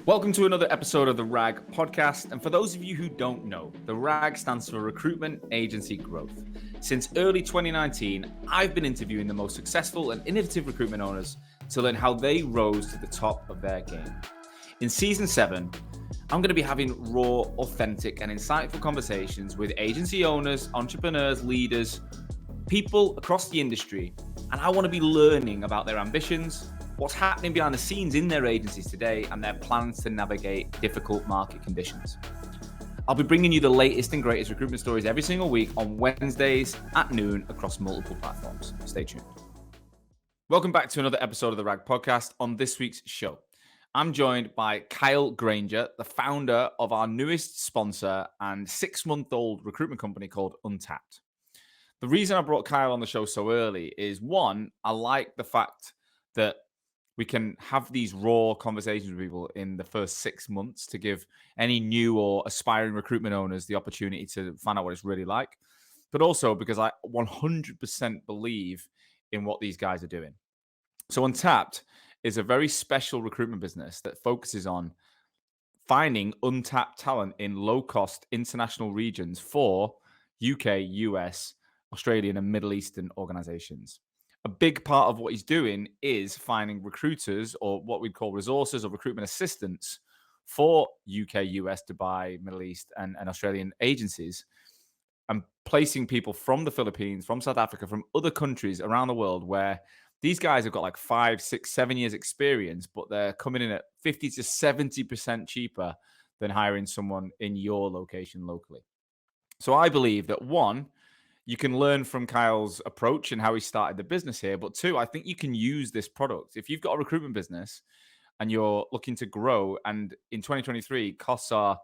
Welcome to another episode of the RAG podcast. And for those of you who don't know, the RAG stands for Recruitment Agency Growth. Since early 2019, I've been interviewing the most successful and innovative recruitment owners to learn how they rose to the top of their game. In season 7, I'm going to be having raw, authentic, and insightful conversations with agency owners, entrepreneurs, leaders, people across the industry. And I want to be learning about their ambitions, what's happening behind the scenes in their agencies today, and their plans to navigate difficult market conditions. I'll be bringing you the latest and greatest recruitment stories every single week on Wednesdays at noon across multiple platforms. Stay tuned. Welcome back to another episode of the RAG podcast. On this week's show, I'm joined by Kyle Grainger, the founder of our newest sponsor and 6-month-old recruitment company called Untapped. The reason I brought Kyle on the show so early is, one, I like the fact that we can have these raw conversations with people in the first 6 months to give any new or aspiring recruitment owners the opportunity to find out what it's really like. But also because I 100% believe in what these guys are doing. So Untapped is a very special recruitment business that focuses on finding untapped talent in low-cost international regions for UK, US, Australian, and Middle Eastern organizations. A big part of what he's doing is finding recruiters, or what we'd call resources or recruitment assistants, for UK, US, Dubai, Middle East, and Australian agencies, and placing people from the Philippines, from South Africa, from other countries around the world where these guys have got like 5, 6, 7 years experience, but they're coming in at 50 to 70% cheaper than hiring someone in your location locally. So I believe that, one, you can learn from Kyle's approach and how he started the business here. But two, I think you can use this product. If you've got a recruitment business and you're looking to grow, and in 2023, costs are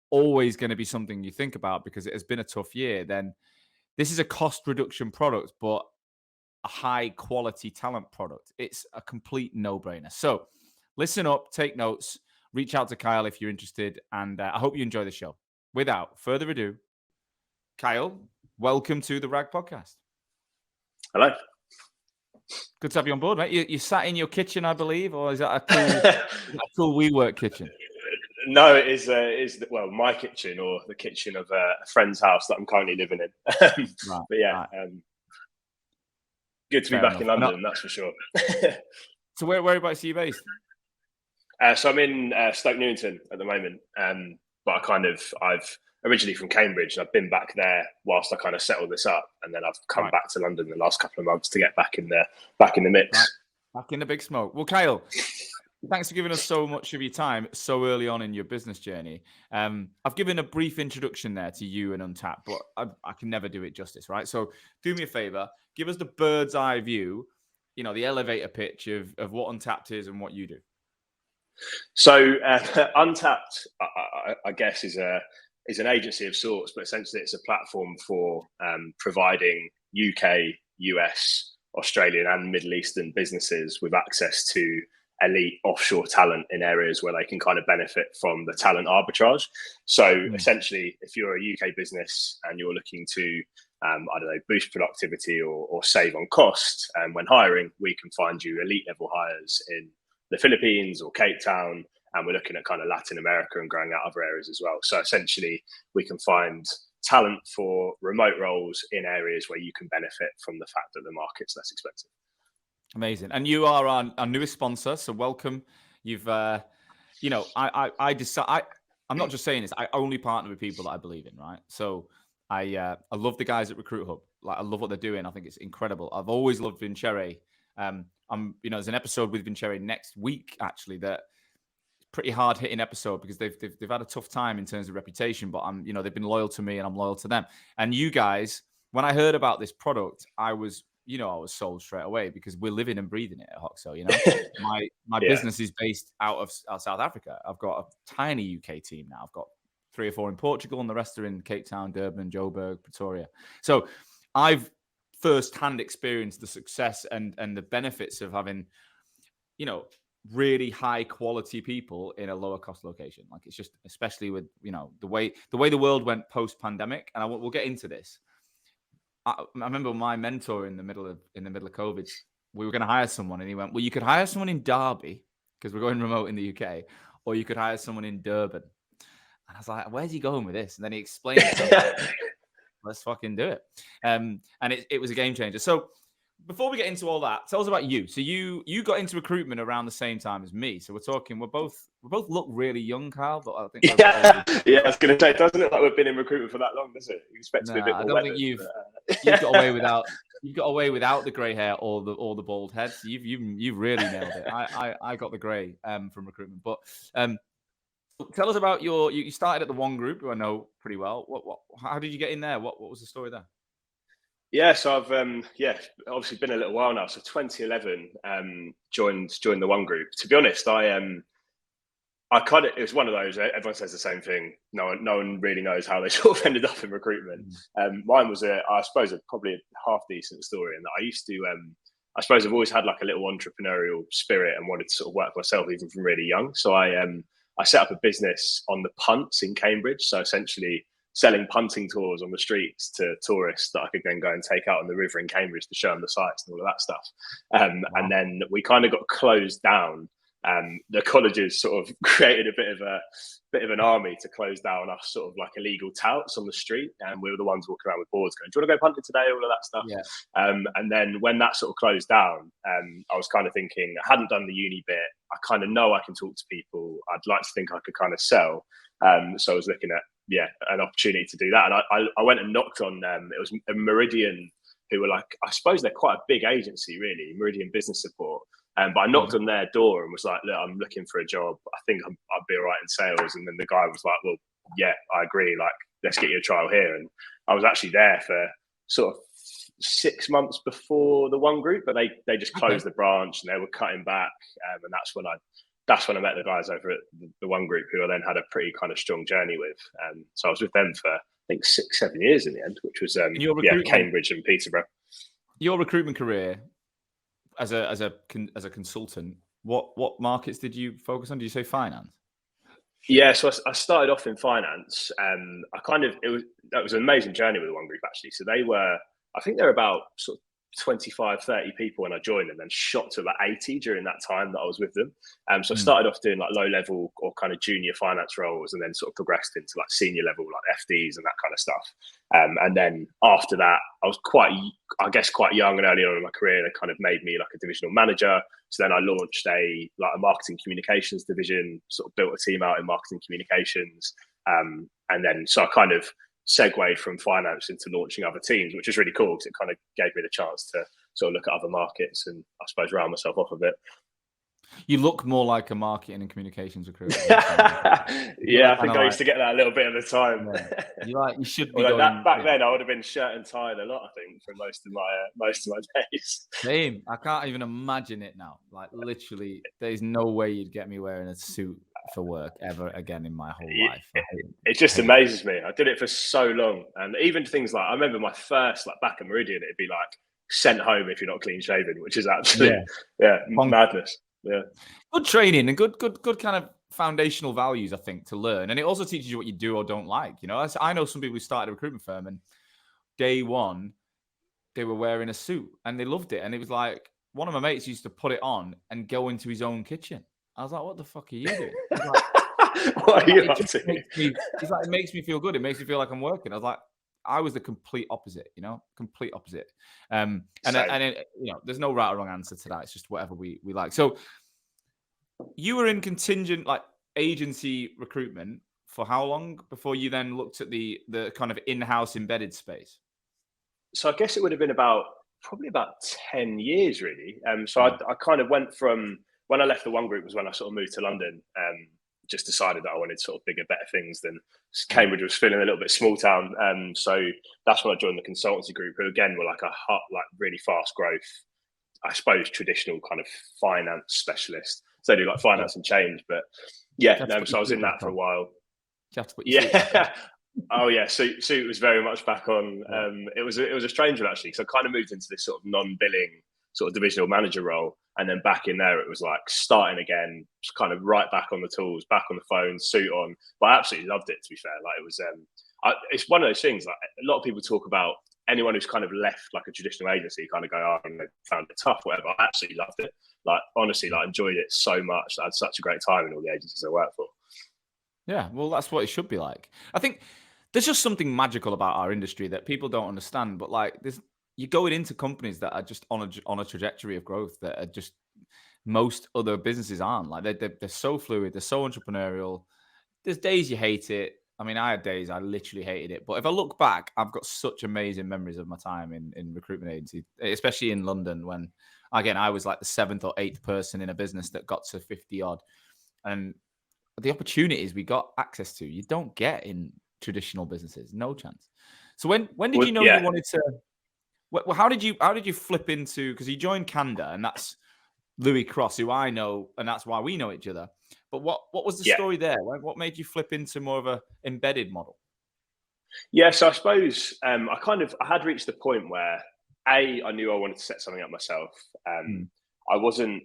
always going to be something you think about because it has been a tough year, then this is a cost reduction product, but a high quality talent product. It's a complete no-brainer. So listen up, take notes, reach out to Kyle if you're interested, and I hope you enjoy the show. Without further ado, Kyle, welcome to the RAG podcast. Hello. Good to have you on board, mate. You sat in your kitchen, I believe, or is that a cool WeWork kitchen? No, it is my kitchen, or the kitchen of a friend's house that I'm currently living in. Right, but yeah, right. Good to be back in London, that's for sure. So whereabouts are you based? So I'm in Stoke Newington at the moment, but I've originally from Cambridge, and I've been back there whilst I kind of settled this up, and then I've come back to London the last couple of months to get back in the mix. Back in the big smoke. Well, Kyle, thanks for giving us so much of your time so early on in your business journey. I've given a brief introduction there to you and Untapped, but I can never do it justice, right? So do me a favor, give us the bird's eye view, the elevator pitch of what Untapped is and what you do. So Untapped, I guess, is an agency of sorts, but essentially it's a platform for providing UK, US, Australian, and Middle Eastern businesses with access to elite offshore talent in areas where they can kind of benefit from the talent arbitrage. So essentially, if you're a UK business and you're looking to, boost productivity or save on cost, when hiring, we can find you elite level hires in the Philippines or Cape Town. And we're looking at kind of Latin America and growing out other areas as well. So essentially, we can find talent for remote roles in areas where you can benefit from the fact that the market's less expensive. Amazing. And you are our newest sponsor, so welcome. You've, I'm not just saying this. I only partner with people that I believe in, right? So I love the guys at Recruit Hub. Like, I love what they're doing. I think it's incredible. I've always loved Vincere. There's an episode with Vincere next week actually that. Pretty hard hitting episode because they've had a tough time in terms of reputation, but they've been loyal to me and I'm loyal to them. And you guys, when I heard about this product, I was sold straight away because we're living and breathing it at Hoxo. My business is based out of South Africa. I've got a tiny UK team now. I've got 3 or 4 in Portugal, and the rest are in Cape Town, Durban, Joburg, Pretoria. So I've firsthand experienced the success and the benefits of having, really high quality people in a lower cost location. Like, it's just, especially with the way the world went post pandemic, and we'll get into this. I remember my mentor in the middle of COVID, we were going to hire someone, and he went, well, you could hire someone in Derby because we're going remote in the UK, or you could hire someone in Durban. And I was like, where's he going with this? And then he explained it. I was like, let's fucking do it. And it was a game changer. So before we get into all that, tell us about you. So you got into recruitment around the same time as me. So we both look really young, Kyle, but I think yeah, I was going to say, doesn't look like we've been in recruitment for that long, does it? You expect to be a bit more I don't weathered, think you've got away without the grey hair or the bald heads. You've really nailed it. I got the grey from recruitment. But tell us about you started at the One Group, who I know pretty well. How did you get in there? What was the story there? Yeah, so I've obviously been a little while now. So 2011, joined the One Group. To be honest, it was one of those. Everyone says the same thing. No one really knows how they sort of ended up in recruitment. Mine was I suppose probably a half decent story, in that I used to. I suppose I've always had like a little entrepreneurial spirit and wanted to sort of work for myself even from really young. So I set up a business on the punts in Cambridge. So essentially selling punting tours on the streets to tourists that I could then go and take out on the river in Cambridge to show them the sights and all of that stuff. Wow. And then we kind of got closed down. The colleges sort of created a bit of an army to close down us sort of like illegal touts on the street, and we were the ones walking around with boards going, "Do you want to go punting today?" All of that stuff. Yeah. And then when that sort of closed down, I was kind of thinking, I hadn't done the uni bit. I kind of know I can talk to people. I'd like to think I could kind of sell. So I was looking at an opportunity to do that, and I went and knocked on. It was a Meridian, who were like, I suppose they're quite a big agency, really, Meridian Business Support. But I knocked on their door and was like, "Look, I'm looking for a job. I think I'd be all right in sales." And then the guy was like, "Well, yeah, I agree. Like, let's get you a trial here." And I was actually there for sort of 6 months before the One Group, but they just closed the branch and they were cutting back. And that's when I met the guys over at the One Group, who I then had a pretty kind of strong journey with. So I was with them for, I think, 6-7 years in the end, which was Cambridge and Peterborough. Your recruitment career as a consultant, what markets did you focus on? Did you say finance? Yeah, so I started off in finance. That was an amazing journey with the One Group, actually. So I think they were about sort of 25, 30 people when I joined, and then shot to about 80 during that time that I was with them. So I started off doing like low level or kind of junior finance roles, and then sort of progressed into like senior level, like FDs and that kind of stuff. And then after that, I was quite young and early on in my career. They kind of made me like a divisional manager. So then I launched a marketing communications division, sort of built a team out in marketing communications. And then so I kind of segued from finance into launching other teams, which is really cool because it kind of gave me the chance to sort of look at other markets and I suppose round myself off a bit. You look more like a marketing and communications recruiter. Yeah, I think I used to get that a little bit at the time. Yeah. You should be back then I would have been shirt and tie a lot, I think, for most of my days. Same. I can't even imagine it now. Like, literally, there's no way you'd get me wearing a suit for work ever again in my whole life. It just amazes me. I did it for so long, and even things like, I remember my first, like back at Meridian, it'd be like sent home if you're not clean shaven, which is absolutely madness. Yeah, good training and good kind of foundational values, I think, to learn, and it also teaches you what you do or don't like. You know, I know some people who started a recruitment firm, and day one they were wearing a suit and they loved it, and it was like one of my mates used to put it on and go into his own kitchen. I was like, "What the fuck are you doing?" What are you up to? He's like, "It makes me feel good. It makes me feel like I'm working." I was like, I was the complete opposite, complete opposite. And there's no right or wrong answer to that. It's just whatever we like. So you were in contingent, like agency recruitment for how long before you then looked at the kind of in-house embedded space? So I guess it would have been probably about 10 years, really. So I kind of went from, when I left the One Group was when I sort of moved to London. Just decided that I wanted sort of bigger, better things than Cambridge was feeling a little bit small town. So that's when I joined the consultancy group, who again were like really fast growth, I suppose, traditional kind of finance specialist. So they do like finance and change, but so I was in that for a while. Oh yeah, suit was very much back on. It was a strange one, actually, because I kind of moved into this sort of non-billing sort of divisional manager role, and then back in there it was like starting again, just kind of right back on the tools, back on the phone, suit on. But I absolutely loved it, to be fair. Like, it was it's one of those things, like a lot of people talk about anyone who's kind of left like a traditional agency kind of go, "Oh, found it tough," whatever. I absolutely loved it. like honestly, like enjoyed it so much. I had such a great time in all the agencies I worked for. Yeah, well, that's what it should be like. I think there's just something magical about our industry that people don't understand. But like, you're going into companies that are just on a trajectory of growth that are just most other businesses aren't. Like they're so fluid, they're so entrepreneurial. There's days you hate it. I mean, I had days I literally hated it. But if I look back, I've got such amazing memories of my time in recruitment agency, especially in London when, again, I was like the seventh or eighth person in a business that got to 50 odd. And the opportunities we got access to, you don't get in traditional businesses. No chance. So when did Well, you know you yeah, wanted to? How did you flip into? Because you joined Canada, and that's Louis Cross, who I know, and that's why we know each other. But what was the yeah. story there? What made you flip into more of a embedded model? Yeah, so I suppose I had reached the point where I knew I wanted to set something up myself. Mm. I wasn't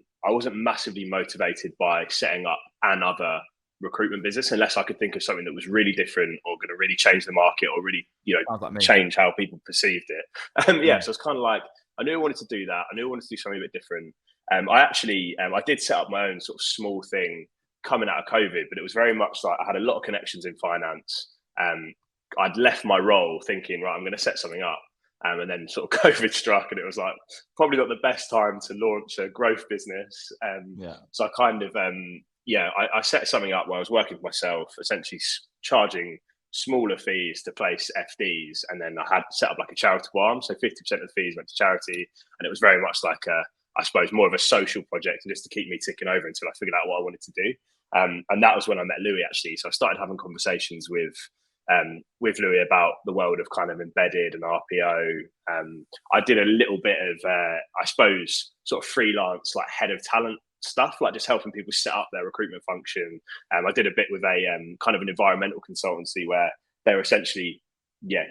massively motivated by setting up another recruitment business unless I could think of something that was really different or going to really change the market or really Sounds like me. change how people perceived it. Yeah, so it's kind of like I knew I wanted to do that. I knew I wanted to do something a bit different. I did set up my own sort of small thing coming out of COVID, but it was very much like I had a lot of connections in finance. I'd left my role thinking, right, I'm going to set something up. And then sort of COVID struck, and it was like probably not the best time to launch a growth business. So I kind of, I set something up where I was working for myself, essentially charging smaller fees to place FDs. And then I had set up like a charitable arm. So 50% of the fees went to charity. And it was very much like I suppose, more of a social project just to keep me ticking over until I figured out what I wanted to do. And that was when I met Louis, actually. So I started having conversations with Louis about the world of kind of embedded and RPO. I did a little bit of, I suppose, sort of freelance, like head of talent stuff, like just helping people set up their recruitment function. I did a bit with a kind of an environmental consultancy where they're essentially,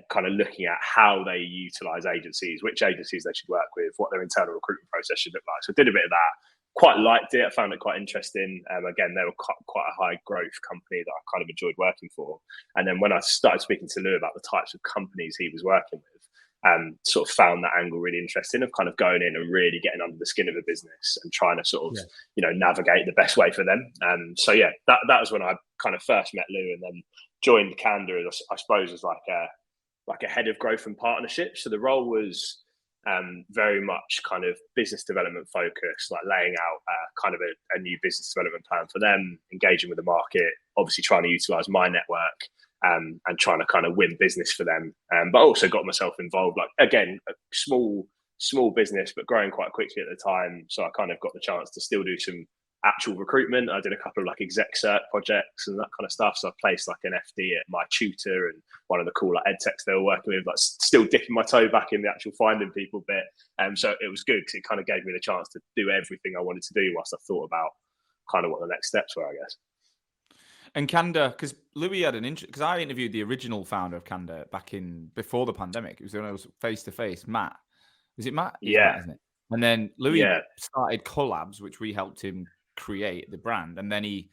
kind of looking at how they utilize agencies, which agencies they should work with, what their internal recruitment process should look like. So I did a bit of that. Quite liked it. I found it quite interesting. Again, they were quite a high growth company that I kind of enjoyed working for. And then when I started speaking to Lou about the types of companies he was working with, sort of found that angle really interesting of kind of going in and really getting under the skin of a business and trying to sort of, navigate the best way for them. So yeah, that was when I kind of first met Lou, and then joined Canada, I suppose, as like a head of growth and partnership. So the role was very much kind of business development focused, like laying out kind of a new business development plan for them, engaging with the market, obviously trying to utilize my network and trying to kind of win business for them. But also got myself involved, like, again, a small business, but growing quite quickly at the time. So I kind of got the chance to still do some actual recruitment. I did a couple of like exec cert projects and that kind of stuff. So I placed like an FD at my tutor and one of the cool like ed techs they were working with, like still dipping my toe back in the actual finding people bit. So it was good because it kind of gave me the chance to do everything I wanted to do whilst I thought about kind of what the next steps were, I guess. And Canada, because Louis had because I interviewed the original founder of Canada back in before the pandemic. It was when I was face to face. Matt, is it Matt? It's Matt, isn't it? And then Louis started Collabs, which we helped him create the brand, and then he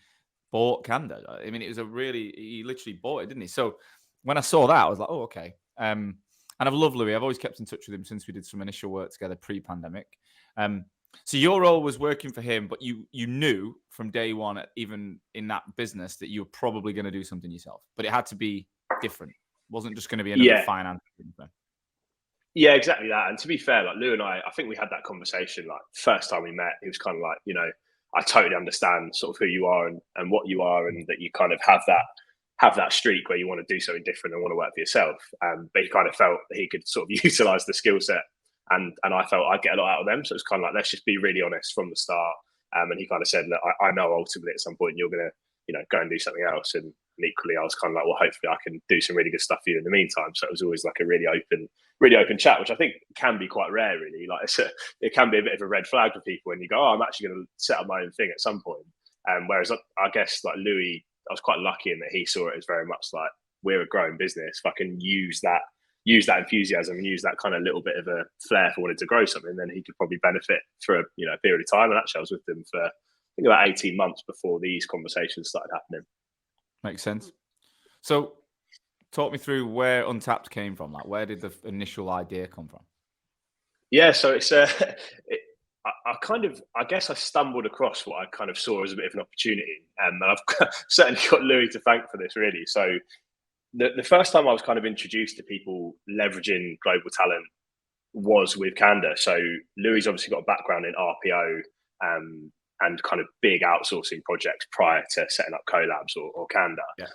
bought Canada. I mean, he literally bought it, didn't he? So when I saw that, I was like, oh, okay. And I've loved Louis. I've always kept in touch with him since we did some initial work together pre-pandemic. So your role was working for him, but you knew from day one, even in that business, that you were probably going to do something yourself. But it had to be different. It wasn't just going to be another finance thing. Yeah, exactly that. And to be fair, like Lou and I think we had that conversation like first time we met. He was kind of like, I totally understand sort of who you are and what you are, and that you kind of have that streak where you want to do something different and want to work for yourself. But he kind of felt that he could sort of utilize the skill set, and I felt I'd get a lot out of them. So it's kind of like, let's just be really honest from the start. And he kind of said, look, I know ultimately at some point you're going to, go and do something else. And equally, I was kind of like, well, hopefully I can do some really good stuff for you in the meantime. So it was always like a really open chat, which I think can be quite rare, really. Like it can be a bit of a red flag for people when you go, oh, I'm actually going to set up my own thing at some point. Whereas I guess like Louis, I was quite lucky in that he saw it as very much like, we're a growing business. If I can use that enthusiasm and use that kind of little bit of a flair for wanting to grow something, then he could probably benefit for a period of time. And actually I was with them for I think about 18 months before these conversations started happening. Makes sense. So talk me through where Untapped came from. Like, where did the initial idea come from? Yeah, so it's I guess I stumbled across what I kind of saw as a bit of an opportunity, and I've certainly got Louis to thank for this, really. So the first time I was kind of introduced to people leveraging global talent was with Canada. So Louis obviously got a background in RPO and kind of big outsourcing projects prior to setting up collabs or Canada. Yeah.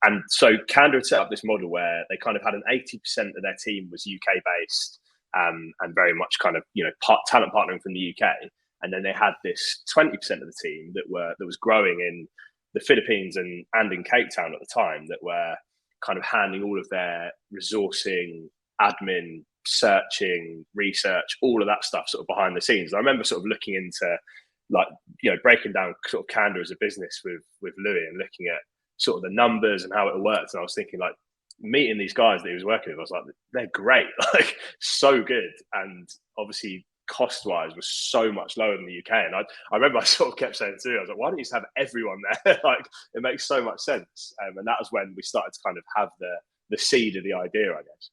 And so Canada had set up this model where they kind of had an 80% of their team was UK based, and very much kind of, you know, talent partnering from the UK. And then they had this 20% of the team that was growing in the Philippines and in Cape Town at the time, that were kind of handling all of their resourcing, admin, searching, research, all of that stuff sort of behind the scenes. I remember sort of looking into, like, you know, breaking down sort of Canada as a business with Louis and looking at sort of the numbers and how it works. And I was thinking, like, meeting these guys that he was working with, I was like, they're great, like so good. And obviously cost wise was so much lower than the UK. And I remember I sort of kept saying to him, I was like, why don't you just have everyone there? Like, it makes so much sense. And that was when we started to kind of have the seed of the idea, I guess.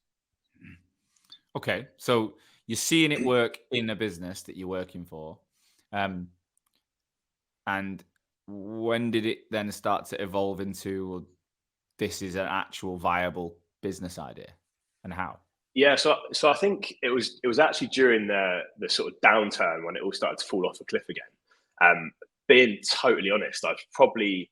Okay, so you're seeing it work in a business that you're working for, and when did it then start to evolve into, well, this is an actual viable business idea, and how? Yeah, so I think it was actually during the sort of downturn when it all started to fall off a cliff again. Being totally honest, I was probably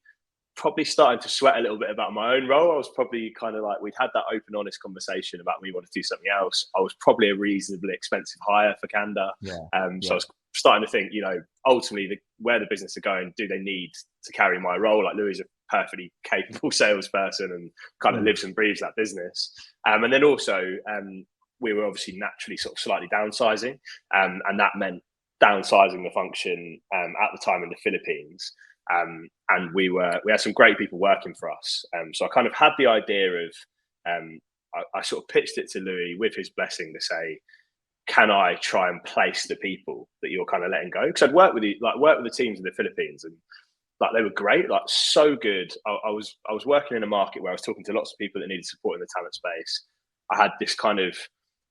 starting to sweat a little bit about my own role. I was probably kind of like, we'd had that open, honest conversation about we want to do something else. I was probably a reasonably expensive hire for Canada. Yeah. So I was starting to think, you know, ultimately where the business are going, do they need to carry my role? Like, Louis is a perfectly capable salesperson and kind of lives and breathes that business. And then also we were obviously naturally sort of slightly downsizing, and that meant downsizing the function at the time in the Philippines. And we had some great people working for us. So I kind of had the idea of, I sort of pitched it to Louis with his blessing to say, can I try and place the people that you're kind of letting go? Because I'd worked with the teams in the Philippines, and like they were great, like so good. I was working in a market where I was talking to lots of people that needed support in the talent space. I had this kind of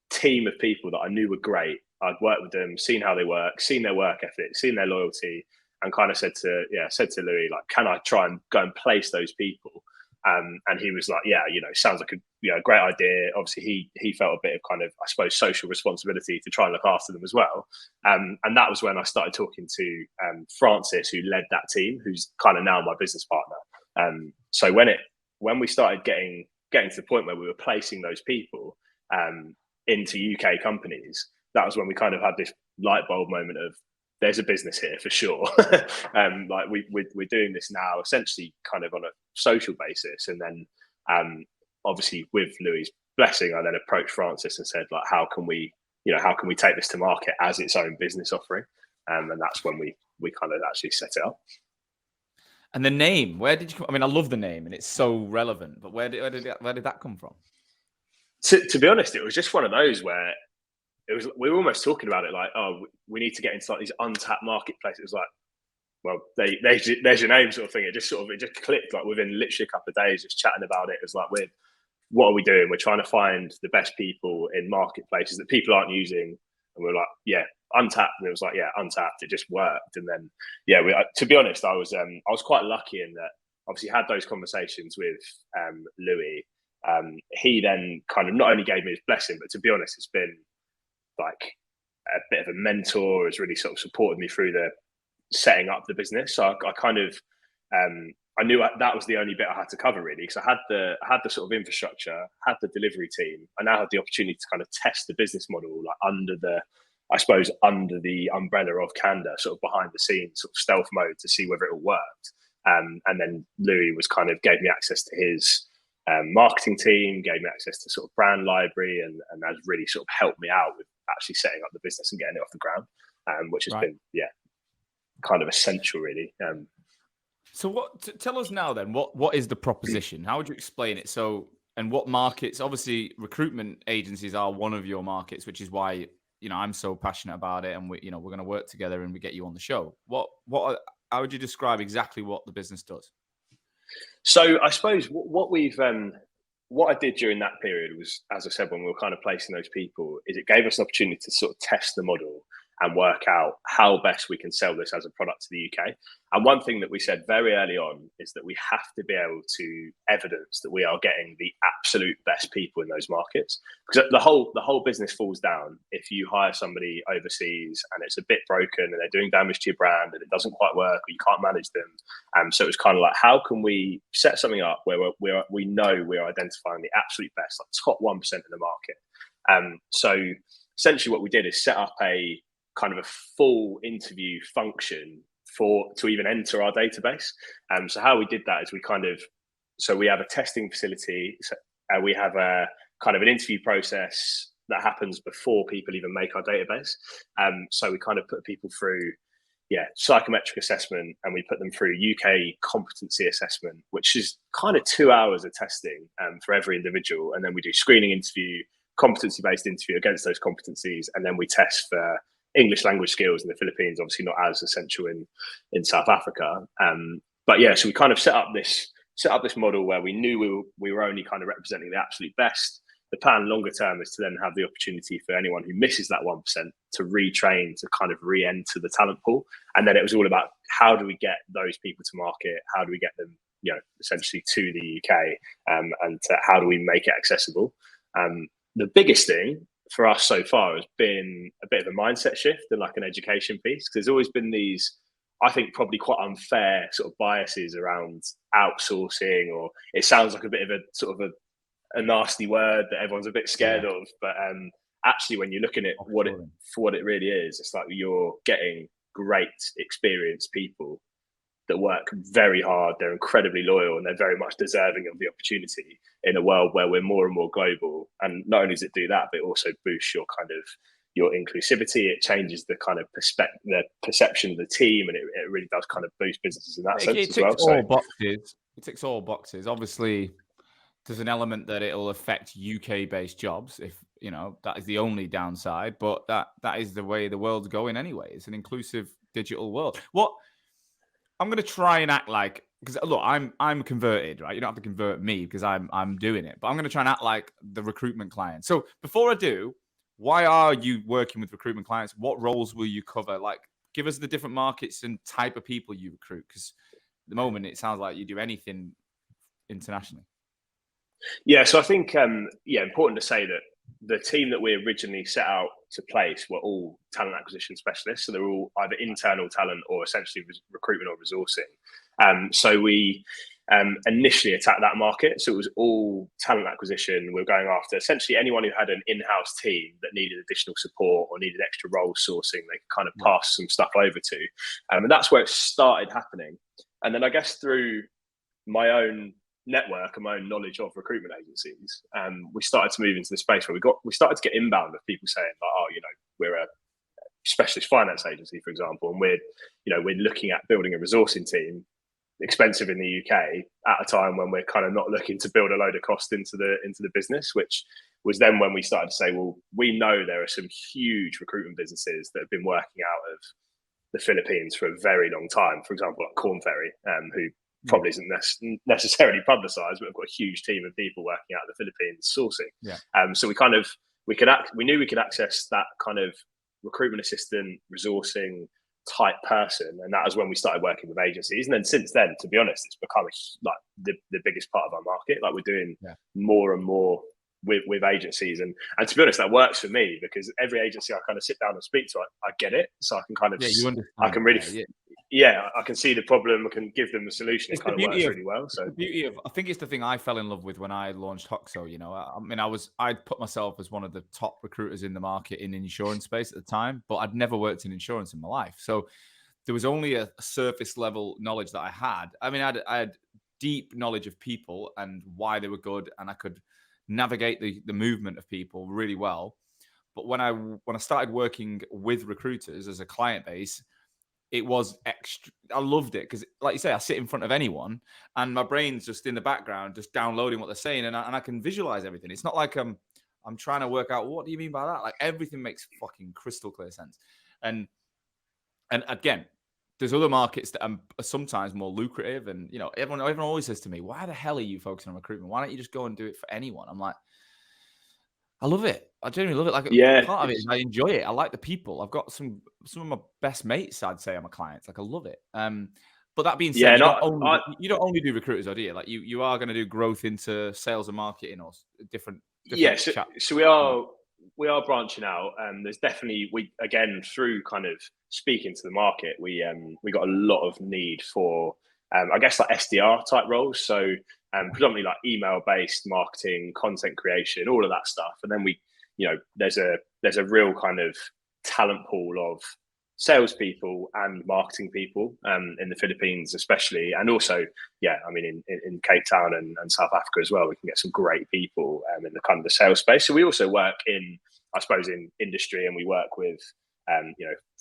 team of people that I knew were great. I'd worked with them, seen how they work, seen their work ethic, seen their loyalty, and kind of said to Louis, like, can I try and go and place those people? And he was like, yeah, you know, sounds like a great idea. Obviously, he felt a bit of kind of, I suppose, social responsibility to try and look after them as well. And that was when I started talking to Francis, who led that team, who's kind of now my business partner. So when we started getting to the point where we were placing those people into UK companies, that was when we kind of had this light bulb moment of, there's a business here for sure. Like we're doing this now essentially kind of on a social basis. And then obviously with Louis' blessing, I then approached Francis and said, like, how can we take this to market as its own business offering? And that's when we kind of actually set it up. And the name, where did you come? I mean, I love the name and it's so relevant, but where did that come from? To be honest, it was just one of those where we were almost talking about it like, oh, we need to get into like these untapped marketplaces. It was like, well, there's your name, sort of thing. It just clicked like within literally a couple of days, just chatting about it. It was like, what are we doing? We're trying to find the best people in marketplaces that people aren't using. And we're like, yeah, Untapped. And it was like, yeah, Untapped. It just worked. And then, yeah, to be honest, I was quite lucky in that obviously had those conversations with Louis. He then kind of not only gave me his blessing, but to be honest, it's been like a bit of a mentor, has really sort of supported me through the setting up the business. So I kind of I knew that was the only bit I had to cover really, because I had the sort of infrastructure, had the delivery team. I now had the opportunity to kind of test the business model like under the umbrella of Canada, sort of behind the scenes, sort of stealth mode, to see whether it all worked. And then Louis gave me access to his marketing team, gave me access to sort of brand library, and has really sort of helped me out with actually setting up the business and getting it off the ground, which has been kind of essential really. So tell us now then, what is the proposition? How would you explain it? So, and what markets? Obviously recruitment agencies are one of your markets, which is why, you know, I'm so passionate about it, and we're going to work together and we get you on the show. How would you describe exactly what the business does? So I suppose what I did during that period was, as I said, when we were kind of placing those people, is it gave us an opportunity to sort of test the model and work out how best we can sell this as a product to the UK. And one thing that we said very early on is that we have to be able to evidence that we are getting the absolute best people in those markets, because the whole business falls down if you hire somebody overseas and it's a bit broken and they're doing damage to your brand and it doesn't quite work or you can't manage them. So it was kind of like, how can we set something up where we know we're identifying the absolute best, like top 1% in the market. So essentially what we did is set up a kind of a full interview function to even enter our database. So how we did that is we have a testing facility. We have a kind of an interview process that happens before people even make our database. So we kind of put people through, psychometric assessment, and we put them through UK competency assessment, which is kind of 2 hours of testing for every individual. And then we do screening interview, competency-based interview against those competencies, and then we test for English language skills in the Philippines, obviously not as essential in South Africa. So we kind of set up this model where we knew we were only kind of representing the absolute best. The plan longer term is to then have the opportunity for anyone who misses that 1% to retrain, to kind of re-enter the talent pool. And then it was all about, how do we get those people to market? How do we get them, essentially to the UK? And how do we make it accessible? The biggest thing for us so far has been a bit of a mindset shift and like an education piece. Because there's always been these, I think, probably quite unfair sort of biases around outsourcing, or it sounds like a bit of a sort of a nasty word that everyone's a bit scared of. But actually, when you're looking at for what it really is, it's like you're getting great experienced people that work very hard. They're incredibly loyal, and they're very much deserving of the opportunity in a world where we're more and more global. And not only does it do that, but it also boosts your inclusivity. It changes the kind of the perception of the team, and it really does kind of boost businesses in that sense as well. It ticks all boxes. Obviously, there's an element that it'll affect UK-based jobs, if that is the only downside. But that is the way the world's going anyway. It's an inclusive digital world. What I'm going to try and act like, because look, I'm converted, right? You don't have to convert me because I'm doing it, but I'm going to try and act like the recruitment client. So before I do, why are you working with recruitment clients? What roles will you cover? Like, give us the different markets and type of people you recruit, because at the moment it sounds like you do anything internationally. Yeah, so I think important to say that the team that we originally set out to place were all talent acquisition specialists. So they're all either internal talent or essentially recruitment or resourcing. So we initially attacked that market. So it was all talent acquisition. We were going after essentially anyone who had an in-house team that needed additional support or needed extra role sourcing, they could kind of pass some stuff over to. And that's where it started happening. And then I guess through my own network and my own knowledge of recruitment agencies, we started to move into the space where we started to get inbound of people saying like, we're a specialist finance agency, for example, and we're looking at building a resourcing team, expensive in the UK at a time when we're kind of not looking to build a load of cost into the business, which was then when we started to say, well, we know there are some huge recruitment businesses that have been working out of the Philippines for a very long time. For example, like Corn Ferry, who probably isn't necessarily publicized, but we've got a huge team of people working out of the Philippines sourcing. Yeah. So we knew we could access that kind of recruitment assistant, resourcing type person, and that was when we started working with agencies. And then since then, to be honest, it's become the biggest part of our market. Like, we're doing more and more with agencies, and to be honest, that works for me, because every agency I kind of sit down and speak to, I get it, so I can kind of I can really I can see the problem, I can give them the solution. It kind of works really well. So the beauty of, I think it's the thing I fell in love with when I launched Hoxo. I'd put myself as one of the top recruiters in the market in insurance space at the time, but I'd never worked in insurance in my life, so there was only a surface level knowledge that I had. I mean, I had deep knowledge of people and why they were good, and I could navigate the movement of people really well. But when I started working with recruiters as a client base, it was extra. I loved it because, like you say, I sit in front of anyone and my brain's just in the background, just downloading what they're saying, and I can visualize everything. It's not like I'm trying to work out, what do you mean by that? Like, everything makes fucking crystal clear sense. And again, there's other markets that are sometimes more lucrative, and everyone always says to me, "Why the hell are you focusing on recruitment? Why don't you just go and do it for anyone?" I'm like, I love it. I genuinely love it. Like Yeah, part of it is I enjoy it. I like the people. I've got some of my best mates, I'd say, are my clients. Like I love it. But that being said, yeah. you don't Not only I, you don't only do recruiters, or do you? Like you are going to do growth into sales and marketing or different yeah. So, chat. so we are branching out. There's definitely we again through kind of speaking to the market. We got a lot of need for I guess like SDR type roles. So predominantly like email based marketing, content creation, all of that stuff. And then there's a real kind of talent pool of salespeople and marketing people in the Philippines, especially, and also, yeah, I mean, in Cape Town and South Africa as well, we can get some great people in the kind of the sales space. So we also work in, I suppose, in industry, and we work with,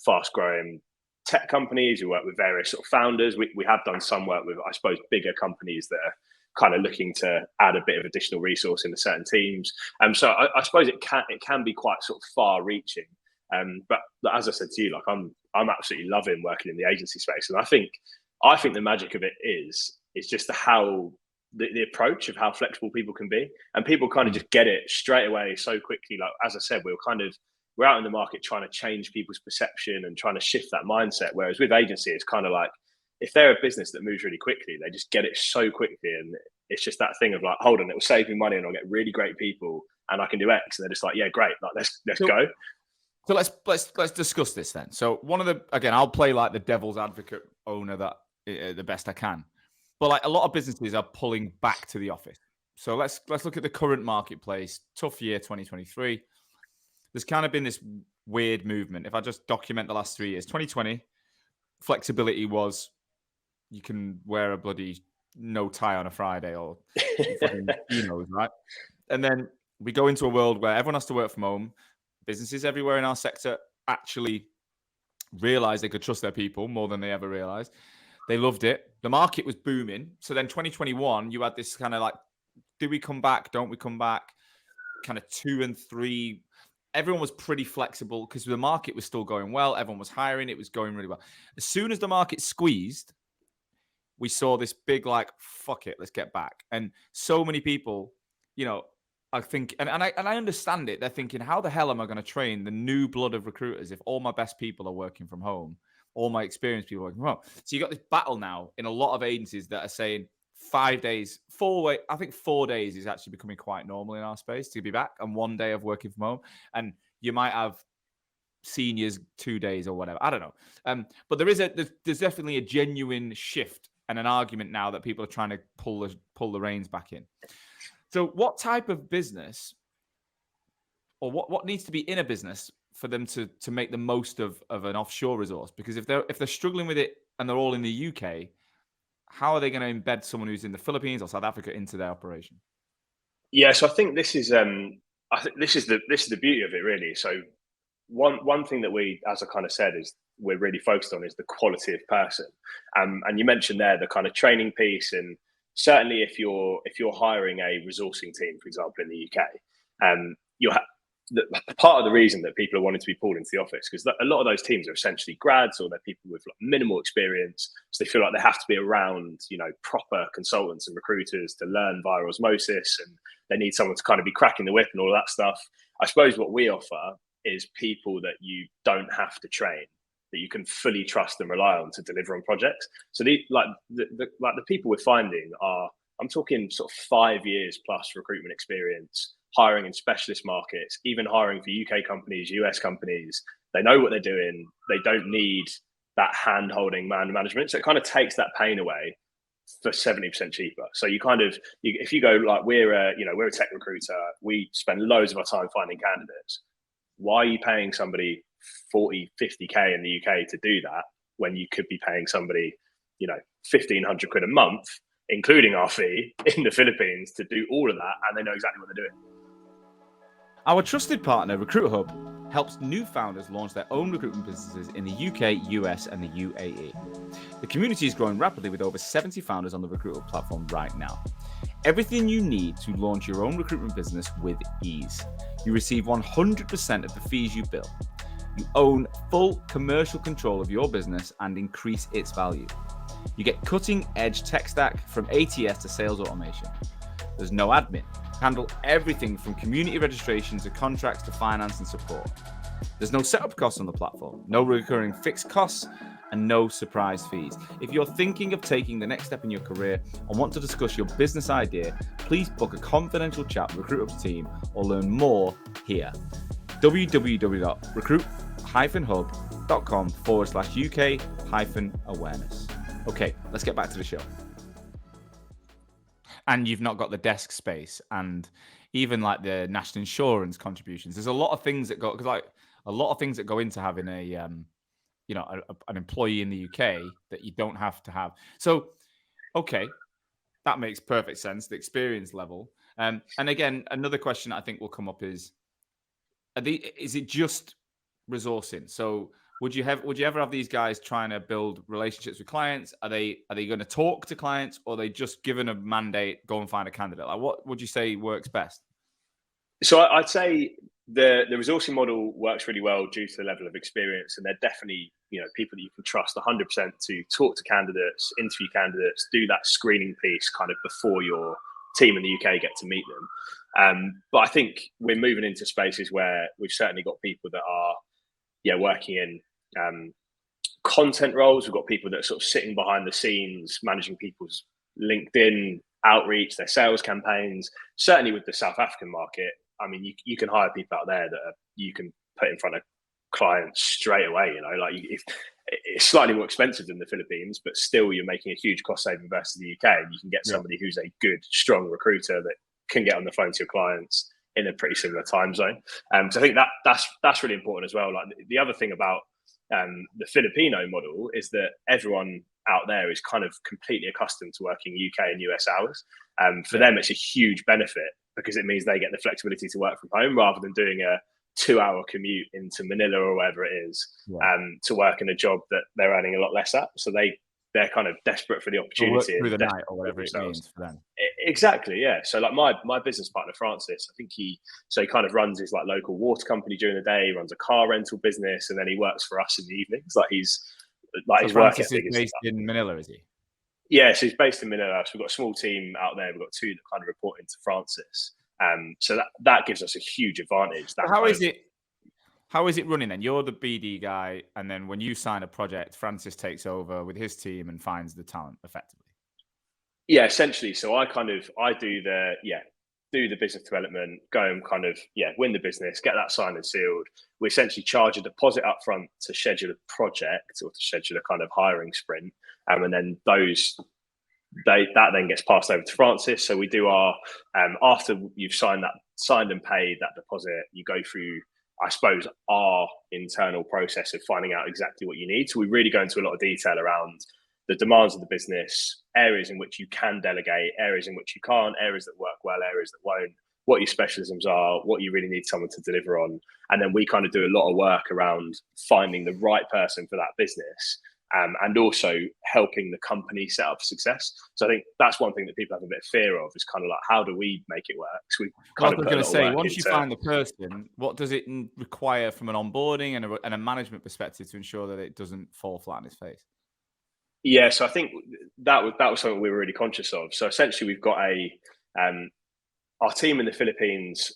fast growing tech companies. We work with various sort of founders. We have done some work with, I suppose, bigger companies that are kind of looking to add a bit of additional resource into certain teams. So I suppose it can be quite sort of far reaching. But as I said to you, like I'm absolutely loving working in the agency space, and I think the magic of it is just how the approach of how flexible people can be, and people kind of just get it straight away so quickly. Like as I said, we're out in the market trying to change people's perception and trying to shift that mindset. Whereas with agency, it's kind of like if they're a business that moves really quickly, they just get it so quickly, and it's just that thing of like, hold on, it will save me money, and I'll get really great people, and I can do X, and they're just like, yeah, great, like let's go. So let's discuss this then. So I'll play like the devil's advocate owner that the best I can. But like a lot of businesses are pulling back to the office. So let's look at the current marketplace. Tough year 2023. There's kind of been this weird movement. If I just document the last 3 years, 2020, flexibility was you can wear a bloody no tie on a Friday or knows, right? And then we go into a world where everyone has to work from home. Businesses everywhere in our sector actually realized they could trust their people more than they ever realized. They loved it. The market was booming. So then 2021, you had this kind of like, do we come back? Don't we come back? Kind of 2 and 3. Everyone was pretty flexible because the market was still going well. Everyone was hiring. It was going really well. As soon as the market squeezed, we saw this big like, fuck it, let's get back. And so many people, I think, and I understand it. They're thinking, how the hell am I going to train the new blood of recruiters if all my best people are working from home, all my experienced people are working from home? So you got this battle now in a lot of agencies that are saying 5 days, 4 I think 4 days is actually becoming quite normal in our space to be back, and 1 day of working from home. And you might have seniors 2 days or whatever. I don't know. But there's definitely a genuine shift and an argument now that people are trying to pull the reins back in. So what type of business or what needs to be in a business for them to make the most of an offshore resource? Because if they're struggling with it and they're all in the UK, how are they going to embed someone who's in the Philippines or South Africa into their operation? Yeah, so I think this is the beauty of it, really. So one thing that we, as I kind of said, is we're really focused on is the quality of person. And you mentioned there the kind of training piece, and certainly if you're hiring a resourcing team, for example, in the UK, you'll have part of the reason that people are wanting to be pulled into the office because a lot of those teams are essentially grads or they're people with like minimal experience, so they feel like they have to be around proper consultants and recruiters to learn via osmosis, and they need someone to kind of be cracking the whip and all of that stuff. I suppose what we offer is people that you don't have to train, that you can fully trust and rely on to deliver on projects. So the people we're finding are, I'm talking sort of 5 years plus recruitment experience, hiring in specialist markets, even hiring for UK companies, US companies. They know what they're doing. They don't need that hand-holding man management. So it kind of takes that pain away for 70% cheaper. So if you go like we're a tech recruiter, we spend loads of our time finding candidates. Why are you paying somebody 40, 50K in the UK to do that when you could be paying somebody, 1,500 quid a month, including our fee in the Philippines, to do all of that, and they know exactly what they're doing. Our trusted partner, Recruit Hub, helps new founders launch their own recruitment businesses in the UK, US, and the UAE. The community is growing rapidly with over 70 founders on the Recruit Hub platform right now. Everything you need to launch your own recruitment business with ease. You receive 100% of the fees you bill. You own full commercial control of your business and increase its value. You get cutting-edge tech stack from ATS to sales automation. There's no admin, handle everything from community registration to contracts to finance and support. There's no setup costs on the platform, no recurring fixed costs, and no surprise fees. If you're thinking of taking the next step in your career and want to discuss your business idea, please book a confidential chat with RecruitHub's team or learn more here. www.recruithub.com/UK-awareness. Okay, let's get back to the show. And you've not got the desk space and even like the national insurance contributions. There's a lot of things that go into having an employee in the UK that you don't have to have. So, okay, that makes perfect sense. The experience level, and again, another question I think will come up is it just resourcing? So, would you ever have these guys trying to build relationships with clients? Are they going to talk to clients, or are they just given a mandate, go and find a candidate? Like, what would you say works best? So I'd say the resourcing model works really well due to the level of experience, and they're definitely people that you can trust 100% to talk to candidates, interview candidates, do that screening piece kind of before your team in the UK get to meet them. But I think we're moving into spaces where we've certainly got people that are working in content roles. We've got people that are sort of sitting behind the scenes, managing people's LinkedIn outreach, their sales campaigns. Certainly with the South African market, I mean, you can hire people out there that you can put in front of clients straight away. It's slightly more expensive than the Philippines, but still you're making a huge cost saving versus the UK, and you can get somebody who's a good, strong recruiter that can get on the phone to your clients in a pretty similar time zone. So I think that's really important as well. Like the other thing about the Filipino model is that everyone out there is kind of completely accustomed to working UK and US hours. For them, it's a huge benefit because it means they get the flexibility to work from home rather than doing a 2-hour commute into Manila or wherever it is to work in a job that they're earning a lot less at. So they're kind of desperate for the opportunity through the night or whatever it means for them. Exactly, yeah. So like my business partner Francis, I think he kind of runs his like local water company during the day, he runs a car rental business, and then he works for us in the evenings. Like his work ethic is based in Manila, is he? Yeah, so he's based in Manila. So we've got a small team out there. We've got 2 that kind of report into Francis. So that gives us a huge advantage. How is it running then? You're the BD guy, and then when you sign a project, Francis takes over with his team and finds the talent effectively. Yeah, essentially. So I do the business development, go and kind of win the business, get that signed and sealed. We essentially charge a deposit up front to schedule a project or to schedule a kind of hiring sprint, and then that then gets passed over to Francis. So we do our after you've signed and paid that deposit, you go through, I suppose, our internal process of finding out exactly what you need. So we really go into a lot of detail around the demands of the business, areas in which you can delegate, areas in which you can't, areas that work well, areas that won't, what your specialisms are, what you really need someone to deliver on. And then we kind of do a lot of work around finding the right person for that business, and also helping the company set up for success. So I think that's one thing that people have a bit of fear of, is kind of like, how do we make it work? So we kind of put a lot of work once you find the person, what does it require from an onboarding and a management perspective to ensure that it doesn't fall flat on its face? Yeah, so I think that was something we were really conscious of. So essentially, we've got our team in the Philippines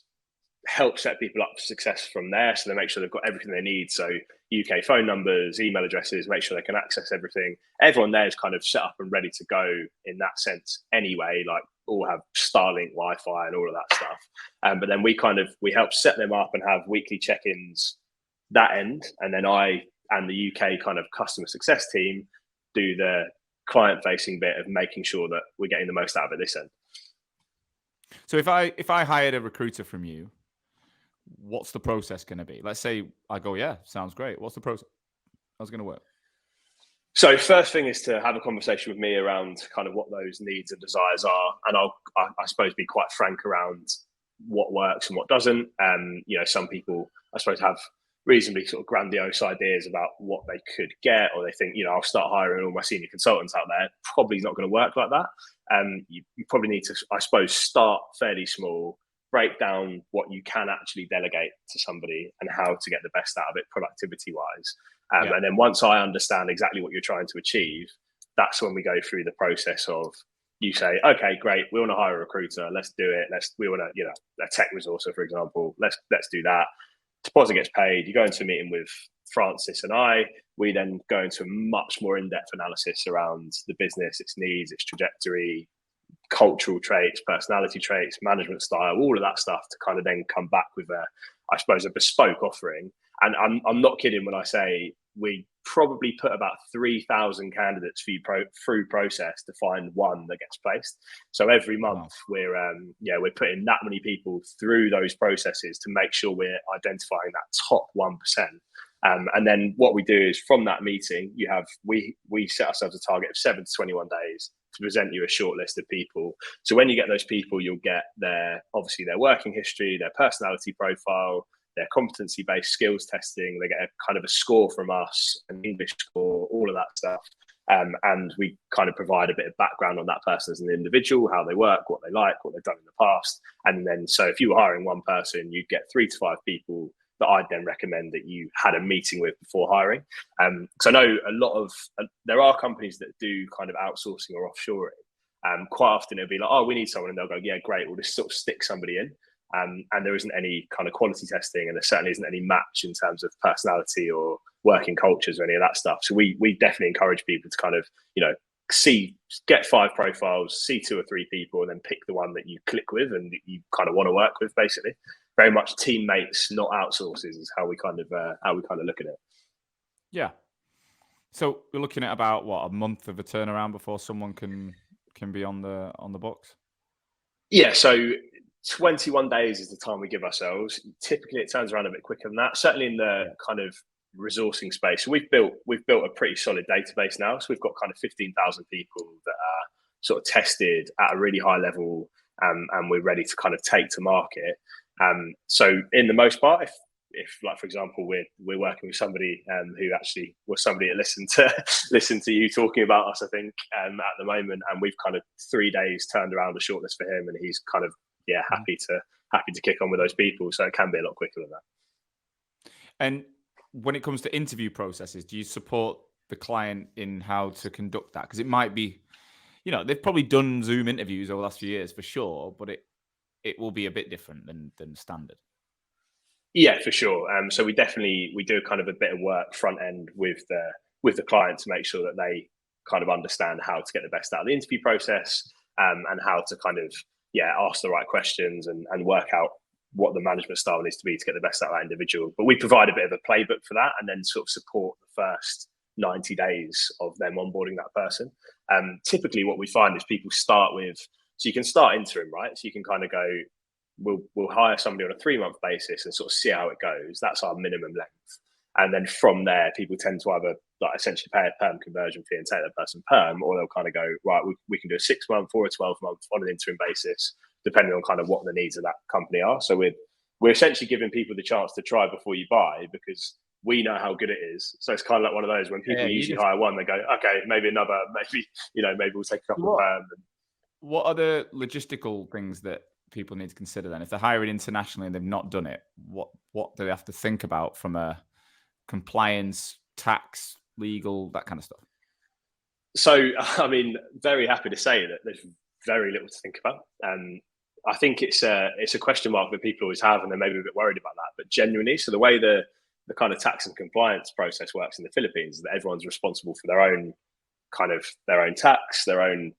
help set people up for success from there. So they make sure they've got everything they need. So UK phone numbers, email addresses, make sure they can access everything. Everyone there is kind of set up and ready to go in that sense anyway, like all have Starlink Wi-Fi and all of that stuff. But then we help set them up and have weekly check-ins that end. And then I and the UK kind of customer success team do the client-facing bit of making sure that we're getting the most out of it this end. So if I hired a recruiter from you, what's the process going to be? Let's say I go, yeah, sounds great. What's the process? How's it going to work? So first thing is to have a conversation with me around kind of what those needs and desires are, and I suppose be quite frank around what works and what doesn't. Some people I suppose have reasonably sort of grandiose ideas about what they could get, or they think, I'll start hiring all my senior consultants out there. Probably not going to work like that. You probably need to, I suppose, start fairly small, break down what you can actually delegate to somebody and how to get the best out of it productivity wise. And then once I understand exactly what you're trying to achieve, that's when we go through the process of you say, okay, great, we want to hire a recruiter, let's do it. We want to, a tech resourcer, for example, let's do that. Deposit gets paid. You go into a meeting with Francis and I. We then go into a much more in-depth analysis around the business, its needs, its trajectory, cultural traits, personality traits, management style, all of that stuff to kind of then come back with a bespoke offering. And I'm not kidding when I say we probably put about 3,000 candidates through process to find one that gets placed. So every month we're putting that many people through those processes to make sure we're identifying that top 1%. And then what we do is from that meeting, we set ourselves a target of 7 to 21 days to present you a short list of people. So when you get those people, you'll get their working history, their personality profile, their competency-based skills testing. They get a kind of a score from us, an English score, all of that stuff. And we kind of provide a bit of background on that person as an individual, how they work, what they like, what they've done in the past. And then, so if you were hiring one person, you'd get 3 to 5 people that I'd then recommend that you had a meeting with before hiring. So I know there are companies that do kind of outsourcing or offshoring. Quite often it'll be like, oh, we need someone. And they'll go, yeah, great. We'll just sort of stick somebody in. And there isn't any kind of quality testing, and there certainly isn't any match in terms of personality or working cultures or any of that stuff. So we definitely encourage people to kind of, get 5 profiles, see 2 or 3 people, and then pick the one that you click with and that you kind of want to work with, basically. Very much teammates, not outsources, is how we kind of look at it. Yeah. So we're looking at about a month of a turnaround before someone can be on the books. Yeah. So 21 days is the time we give ourselves. Typically, it turns around a bit quicker than that. Certainly in the kind of resourcing space. So we've built a pretty solid database now. So we've got kind of 15,000 people that are sort of tested at a really high level, and we're ready to kind of take to market. So in the most part, if like, for example, we're working with somebody who actually was somebody that listened to you talking about us, I think, at the moment, and we've kind of 3 days turned around a shortlist for him, and he's kind of happy to kick on with those people. So it can be a lot quicker than that. And when it comes to interview processes, do you support the client in how to conduct that? Because it might be, they've probably done Zoom interviews over the last few years for sure, but it will be a bit different than standard. Yeah, for sure. So we do kind of a bit of work front end with the client to make sure that they kind of understand how to get the best out of the interview process, and how to kind of ask the right questions and work out what the management style needs to be to get the best out of that individual. But we provide a bit of a playbook for that, and then sort of support the first 90 days of them onboarding that person. Typically what we find is people start with, so you can start interim, right? So you can kind of go, we'll hire somebody on a 3-month basis and sort of see how it goes. That's our minimum length. And then from there, people tend to either essentially pay a perm conversion fee and take that person perm, or they'll kind of go, right, we can do a 6-month or a 12-month on an interim basis, depending on kind of what the needs of that company are. So we're essentially giving people the chance to try before you buy, because we know how good it is. So it's kind of like one of those when people usually hire one, they go, okay, maybe another, maybe we'll take a couple of perm. What are the logistical things that people need to consider then? If they're hiring internationally and they've not done it, what do they have to think about from a compliance, tax, legal, that kind of stuff? So, I mean, very happy to say that there's very little to think about. I think it's a question mark that people always have, and they're maybe a bit worried about that. But genuinely, so the way the kind of tax and compliance process works in the Philippines is that everyone's responsible for their own tax, their own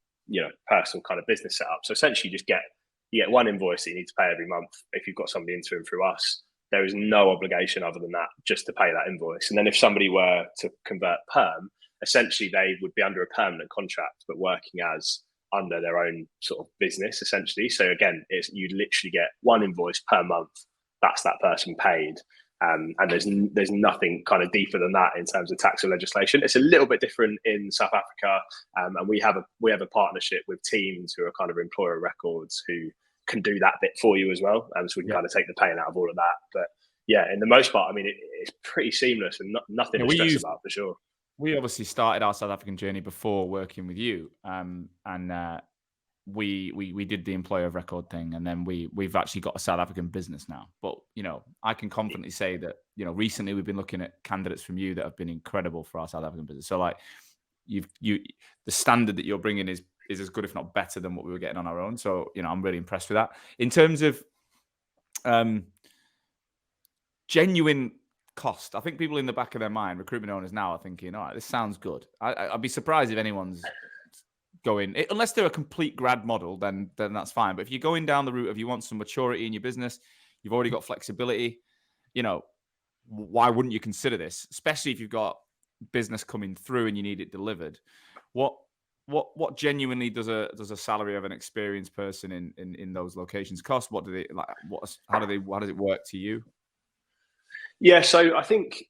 personal kind of business setup. So essentially, you get one invoice that you need to pay every month. If you've got somebody interim through us, there is no obligation other than that, just to pay that invoice. And then if somebody were to convert perm, essentially they would be under a permanent contract, but working as under their own sort of business, essentially. So again, you literally get one invoice per month. That's that person paid. And there's nothing kind of deeper than that in terms of tax or legislation. It's a little bit different in South Africa, and we have a partnership with teams who are kind of employer records who can do that bit for you as well, and so we can kind of take the pain out of all of that. But in the most part, I mean, it's pretty seamless and nothing to stress about, for sure. We obviously started our South African journey before working with you, and we did the employer of record thing, and then we've actually got a South African business now. But I can confidently say that recently we've been looking at candidates from you that have been incredible for our South African business. So like the standard that you're bringing is is as good, if not better, than what we were getting on our own. So, I'm really impressed with that. In terms of genuine cost, I think people in the back of their mind, recruitment owners now, are thinking, all right, this sounds good. I'd be surprised if anyone's going, unless they're a complete grad model, then that's fine. But if you're going down the route of you want some maturity in your business, you've already got flexibility, why wouldn't you consider this? Especially if you've got business coming through and you need it delivered. What genuinely does a salary of an experienced person in those locations cost? What do they like? How does it work to you? Yeah, so I think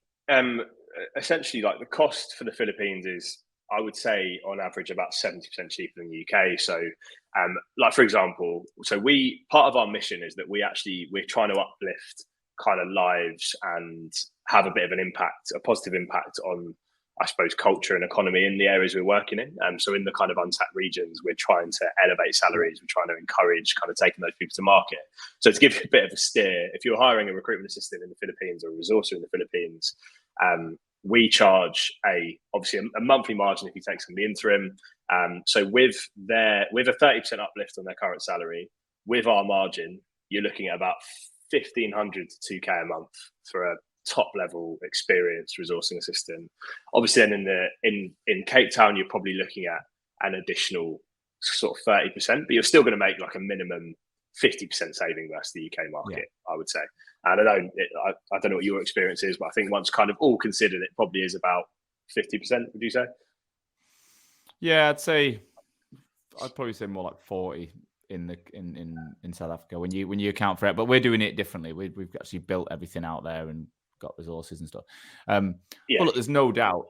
essentially, like, the cost for the Philippines is, I would say, on average about 70% cheaper than the UK. So, like, for example, part of our mission is that we're trying to uplift kind of lives and have a bit of an impact, a positive impact on, I suppose, culture and economy in the areas we're working in. So in the kind of untapped regions, we're trying to elevate salaries. We're trying to encourage kind of taking those people to market. So to give you a bit of a steer, if you're hiring a recruitment assistant in the Philippines or a resourcer in the Philippines, we charge obviously a monthly margin if you take somebody interim. So with a 30% uplift on their current salary, with our margin, you're looking at about 1,500 to 2K a month for a top level experienced resourcing assistant. Obviously, then in Cape Town, you're probably looking at an additional sort of 30%, but you're still going to make like a minimum 50% saving versus the UK market, I would say. And I don't know what your experience is, but I think once kind of all considered, it probably is about 50%. Would you say? Yeah, I'd probably say more like 40 in South Africa when you account for it. But we're doing it differently. We've actually built everything out there and got resources and stuff. But look, there's no doubt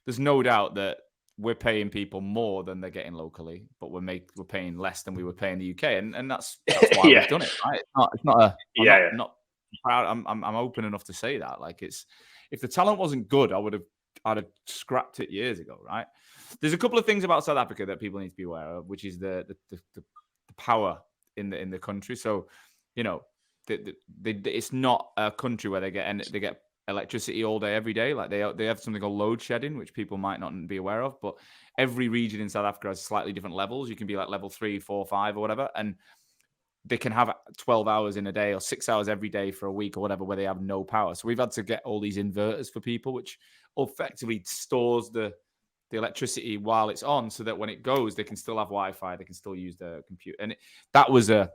that we're paying people more than they're getting locally, but we're paying less than we were paying the UK, and that's why we've done it. Right? I'm not proud. I'm open enough to say that. Like, if the talent wasn't good, I'd have scrapped it years ago. Right? There's a couple of things about South Africa that people need to be aware of, which is the power in the country. So, it's not a country where they get electricity all day, every day. Like, they have something called load shedding, which people might not be aware of. But every region in South Africa has slightly different levels. You can be like level 3, 4, 5 or whatever. And they can have 12 hours in a day or 6 hours every day for a week or whatever, where they have no power. So we've had to get all these inverters for people, which effectively stores the electricity while it's on, so that when it goes, they can still have Wi-Fi, they can still use the computer. And that was a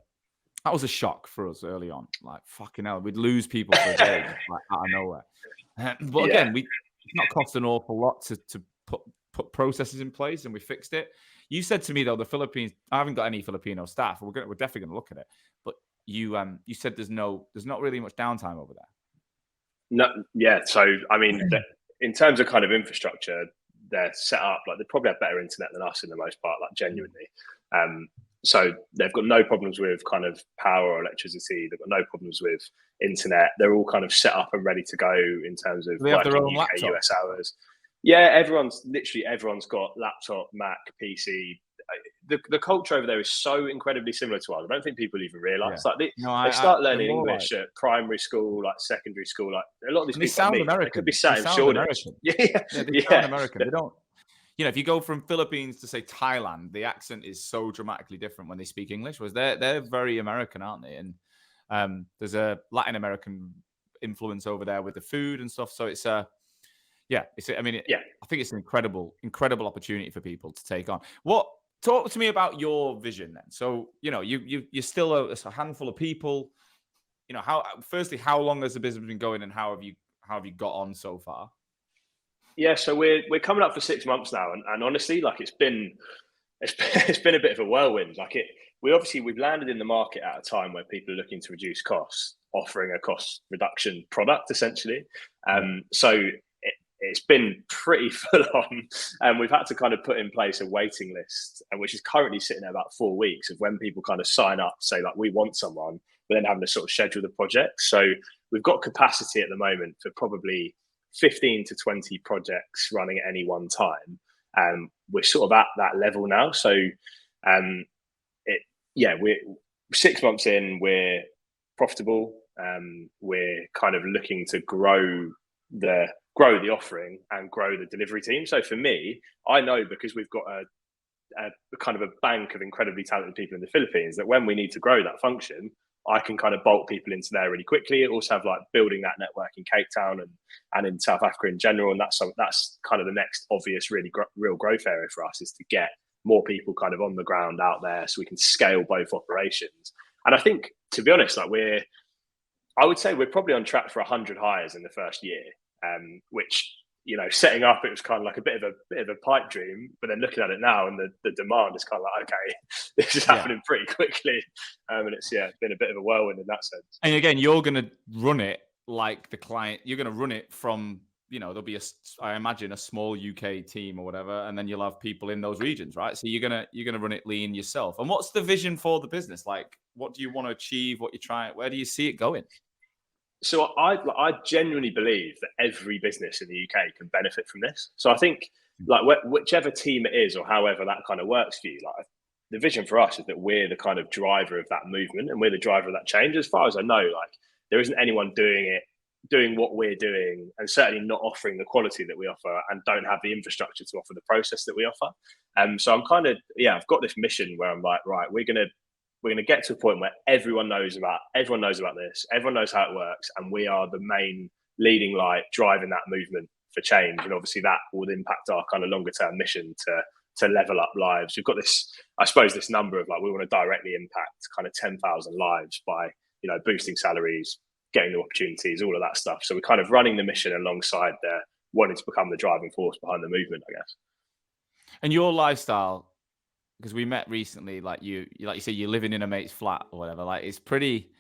shock for us early on. Like, fucking hell, we'd lose people for a day, just like out of nowhere. But again, it's not cost an awful lot to put processes in place, and we fixed it. You said to me though, the Philippines, I haven't got any Filipino staff. We're definitely going to look at it. But you said there's not really much downtime over there. No, yeah. So I mean, in terms of kind of infrastructure, they're set up like they probably have better internet than us in the most part, like genuinely. So they've got no problems with kind of power or electricity. They've got no problems with internet. They're all kind of set up and ready to go in terms of they have their own UK, laptop? US hours. Yeah, everyone's got laptop, Mac, PC. The culture over there is so incredibly similar to ours. I don't think people even realise. Yeah. Like they start learning English at primary school, like secondary school. Like a lot of these people sound American. They could be sat in Shoreditch. They sound American. They don't. If you go from Philippines to say Thailand, the accent is so dramatically different when they speak English. Whereas they're very American, aren't they? And there's a Latin American influence over there with the food and stuff. So it's I think it's an incredible opportunity for people to take on. Talk to me about your vision then. So, you're still a handful of people. How long has the business been going, and how have you got on so far? Yeah, so we're coming up for 6 months now, and honestly, like it's been a bit of a whirlwind. Like we've landed in the market at a time where people are looking to reduce costs, offering a cost reduction product essentially. So it's been pretty full on, and we've had to kind of put in place a waiting list, which is currently sitting at about 4 weeks of when people kind of sign up, say like we want someone, but then having to sort of schedule the project. So we've got capacity at the moment for probably 15 to 20 projects running at any one time. We're sort of at that level now. So we're 6 months in, we're profitable. We're kind of looking to grow the offering and grow the delivery team. So for me, I know, because we've got kind of a bank of incredibly talented people in the Philippines that when we need to grow that function, I can kind of bolt people into there really quickly. It also have like building that network in Cape Town and in South Africa in general. And that's kind of the next obvious real growth area for us, is to get more people kind of on the ground out there so we can scale both operations. And I think, to be honest, like I would say we're probably on track for 100 hires in the first year, which, you know, setting up, it was kind of like a bit of a pipe dream, but then looking at it now and the demand is kind of like, okay, this is happening pretty quickly. And it's been a bit of a whirlwind in that sense. And again, you're going to run it like the client. You're going to run it from, you know, there'll be I imagine a small UK team or whatever, and then you'll have people in those regions, right? So you're gonna run it lean yourself. And what's the vision for the business? Like, what do you want to achieve? What you're trying? Where do you see it going? So I genuinely believe that every business in the UK can benefit from this. So I think, like, whichever team it is or however that kind of works for you, like, the vision for us is that we're the kind of driver of that movement and we're the driver of that change. As far as I know, like, there isn't anyone doing what we're doing, and certainly not offering the quality that we offer, and don't have the infrastructure to offer the process that we offer. So I'm kind of, I've got this mission where I'm like, right, we're gonna get to a point where everyone knows about this, everyone knows how it works, and we are the main leading light driving that movement for change. And obviously that will impact our kind of longer term mission to level up lives. We've got this, I suppose, this number of like, we want to directly impact kind of 10,000 lives by, you know, boosting salaries, getting new opportunities, all of that stuff. So we're kind of running the mission alongside wanting to become the driving force behind the movement, I guess. And your lifestyle, because we met recently, like you say, you're living in a mate's flat or whatever. Like, it's pretty.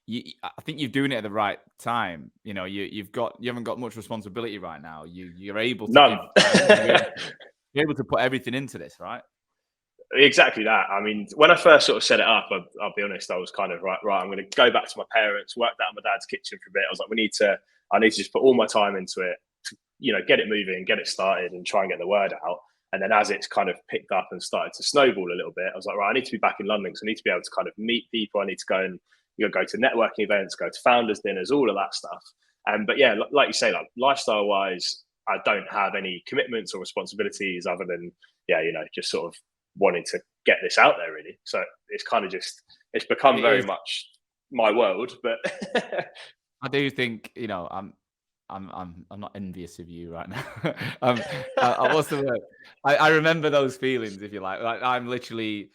I think you're doing it at the right time. You know, you haven't got much responsibility right now. You're able to None. you're able to put everything into this, right? Exactly that. I mean, when I first sort of set it up, I'll be honest, I was kind of right. I'm going to go back to my parents, work that in my dad's kitchen for a bit. I was like, I need to just put all my time into it, to, you know, get it moving, get it started, and try and get the word out. And then as it's kind of picked up and started to snowball a little bit, I was like, right, I need to be back in London, because I need to be able to kind of meet people. I need to go and, you know, go to networking events, go to founders dinners, all of that stuff. But yeah, like you say, like, lifestyle wise, I don't have any commitments or responsibilities other than, you know, just sort of wanting to get this out there, really. So it's kind of just, it's become very much my world. But I do think, you know, I'm not envious of you right now. What's the word? I remember those feelings, if you like. Like, I'm literally,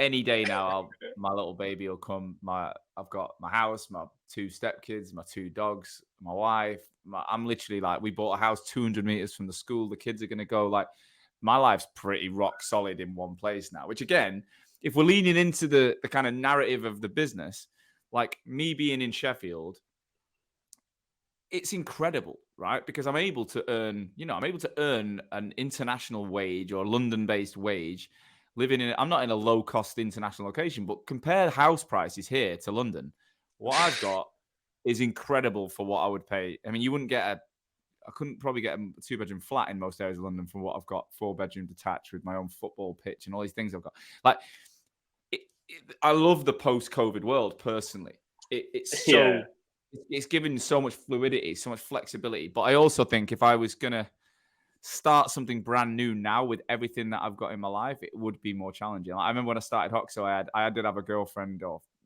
any day now, my little baby will come. I've got my house, my 2 stepkids, my 2 dogs, my wife. I'm literally like, we bought a house 200 meters from the school. The kids are going to go. Like, my life's pretty rock solid in one place now, which, again, if we're leaning into the kind of narrative of the business, like me being in Sheffield, it's incredible, right? Because I'm able to earn an international wage or a London-based wage, I'm not in a low-cost international location, but compare house prices here to London. What I've got is incredible for what I would pay. I mean, I couldn't probably get a 2-bedroom flat in most areas of London from what I've got, 4-bedroom detached with my own football pitch and all these things I've got. Like, I love the post-COVID world personally. It's so, it's given so much fluidity, so much flexibility. But I also think if I was going to start something brand new now with everything that I've got in my life, it would be more challenging. Like, I remember when I started Hoxo, I did have a girlfriend,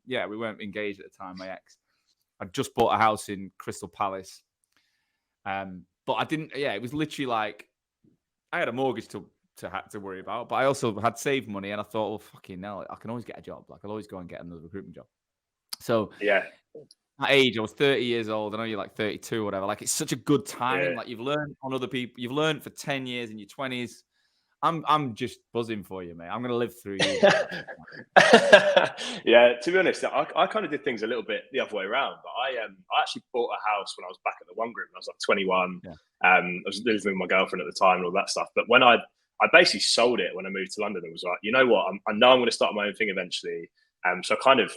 we weren't engaged at the time, my ex. I just bought a house in Crystal Palace. But I didn't, it was literally like, I had a mortgage to worry about, but I also had saved money, and I thought, well, fucking hell, I can always get a job. Like, I'll always go and get another recruitment job. So at that age, I was 30 years old. I know you're like 32 or whatever. Like, it's such a good time. Yeah. Like, you've learned on other people. You've learned for 10 years in your 20s. I'm just buzzing for you, mate. I'm going to live through you. Yeah, to be honest, I kind of did things a little bit the other way around. But I actually bought a house when I was back at the One Group when I was like 21. Yeah. I was living with my girlfriend at the time and all that stuff. But when I basically sold it when I moved to London and was like, you know what, I know I'm going to start my own thing eventually. So I kind of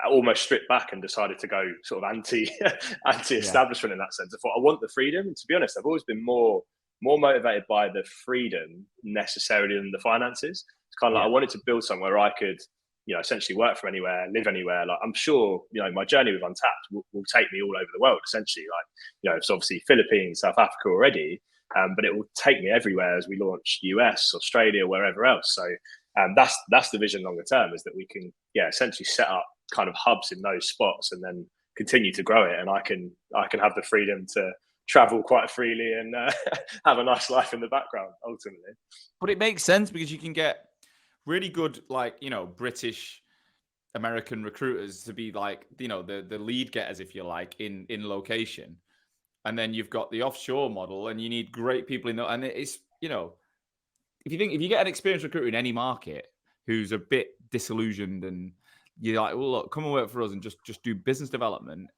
almost stripped back and decided to go sort of anti-establishment in that sense. I thought, I want the freedom. And to be honest, I've always been more motivated by the freedom necessarily than the finances. It's kind of like, I wanted to build somewhere where I could, you know, essentially work from anywhere, live anywhere. Like, I'm sure, you know, my journey with Untapped will take me all over the world, essentially. Like, you know, it's obviously Philippines, South Africa already, but it will take me everywhere as we launch US, Australia, wherever else. So that's the vision longer term, is that we can essentially set up kind of hubs in those spots and then continue to grow it. And I can have the freedom to travel quite freely and have a nice life in the background ultimately. But it makes sense because you can get really good, like, British American recruiters to be like, the lead getters, if you like, in location. And then you've got the offshore model, and you need great people in and it's, if you get an experienced recruiter in any market who's a bit disillusioned, and you're like, well, look, come and work for us and just do business development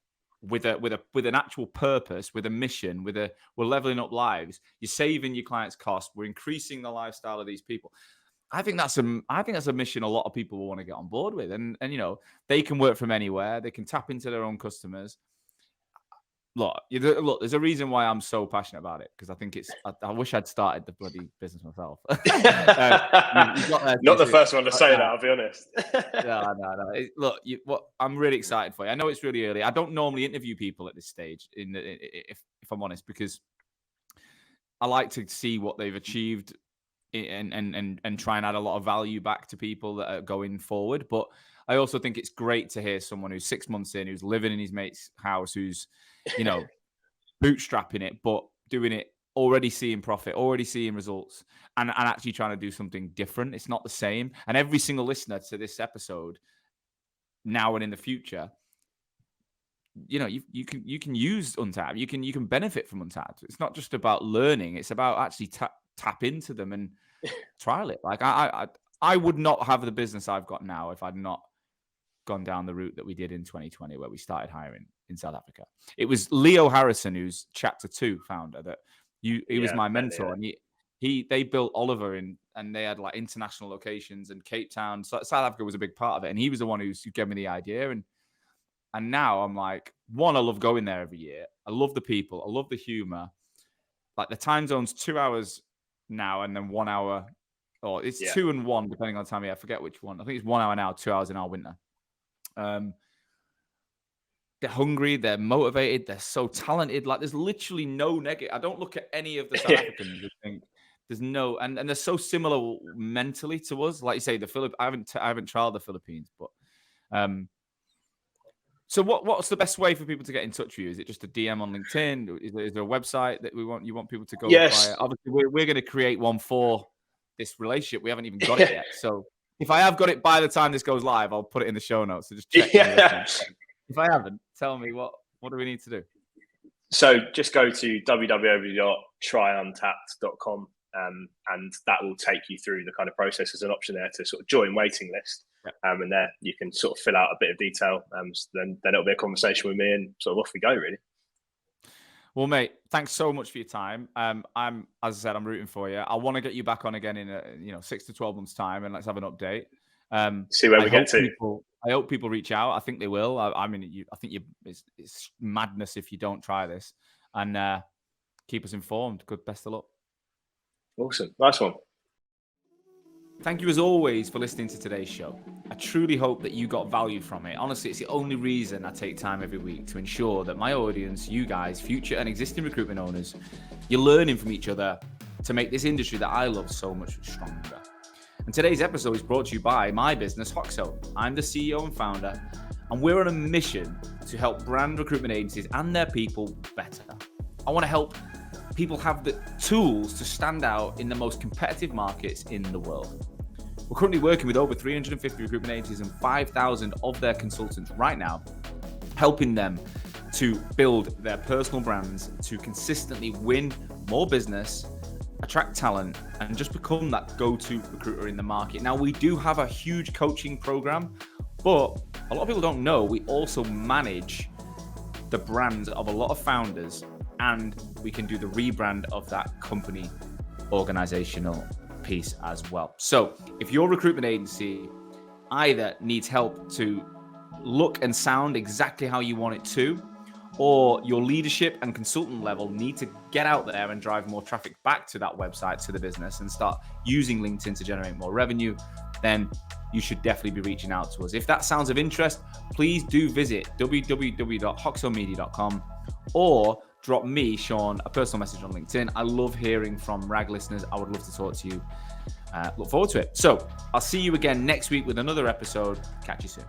with an actual purpose, with a mission, we're leveling up lives. You're saving your clients costs. We're increasing the lifestyle of these people. I think that's a mission a lot of people will want to get on board with, and they can work from anywhere. They can tap into their own customers. Look, there's a reason why I'm so passionate about it, because I think I wish I'd started the bloody business myself. Not the first one to say that, I'll be honest. No. Look, I'm really excited for you. I know it's really early. I don't normally interview people at this stage, if I'm honest, because I like to see what they've achieved and try and add a lot of value back to people that are going forward. But I also think it's great to hear someone who's 6 months in, who's living in his mate's house, who's bootstrapping it, but doing it, already seeing profit, already seeing results, and actually trying to do something different. It's not the same. And every single listener to this episode, now and in the future, you can use Untapped. You can benefit from Untapped. It's not just about learning. It's about actually tap into them and trial it. Like I would not have the business I've got now if I'd not gone down the route that we did in 2020, where we started hiring in South Africa. It was Leo Harrison, who's Chapter 2 founder, that he was my mentor, and they built Oliver and they had like international locations in Cape Town. So South Africa was a big part of it, and he was the one who gave me the idea. And now I'm like, one, I love going there every year. I love the people. I love the humor. Like the time zone's 2 hours now, and then 1 hour, or it's 2 and 1 depending on time. I forget which one. I think it's 1 hour now, 2 hours in our winter. They're hungry, they're motivated, they're so talented. Like there's literally no negative. I don't look at any of the South Africans and think there's no, and they're so similar mentally to us. Like you say, I haven't tried the Philippines, but so what's the best way for people to get in touch with you? Is it just a DM on LinkedIn? Is there a website that you want people to go via? Obviously, we're going to create one for this relationship. We haven't even got it yet. So if I have got it by the time this goes live, I'll put it in the show notes. So just check. If I haven't, tell me what do we need to do? So just go to www.tryuntapped.com and that will take you through the kind of process. There's an option there to sort of join waiting list. And there you can sort of fill out a bit of detail. So then it'll be a conversation with me, and sort of off we go, really. Well, mate, thanks so much for your time. As I said, I'm rooting for you. I want to get you back on again in 6 to 12 months time, and let's have an update. See where we get to. I hope people reach out. I think they will. I think it's madness if you don't try this, and keep us informed. Best of luck. Awesome. Nice one. Thank you as always for listening to today's show. I truly hope that you got value from it. Honestly, it's the only reason I take time every week to ensure that my audience, you guys, future and existing recruitment owners, you're learning from each other to make this industry that I love so much stronger. And today's episode is brought to you by my business, Hoxo. I'm the CEO and founder, and we're on a mission to help brand recruitment agencies and their people better. I want to help people have the tools to stand out in the most competitive markets in the world. We're currently working with over 350 recruitment agencies and 5,000 of their consultants right now, helping them to build their personal brands, to consistently win more business, attract talent, and just become that go-to recruiter in the market. Now, we do have a huge coaching program, but a lot of people don't know we also manage the brands of a lot of founders, and we can do the rebrand of that company organizational piece as well. So if your recruitment agency either needs help to look and sound exactly how you want it to, or your leadership and consultant level need to get out there and drive more traffic back to that website, to the business, and start using LinkedIn to generate more revenue, then you should definitely be reaching out to us. If that sounds of interest, please do visit www.hoxomedia.com or drop me, Sean, a personal message on LinkedIn. I love hearing from RAG listeners. I would love to talk to you. Look forward to it. So I'll see you again next week with another episode. Catch you soon.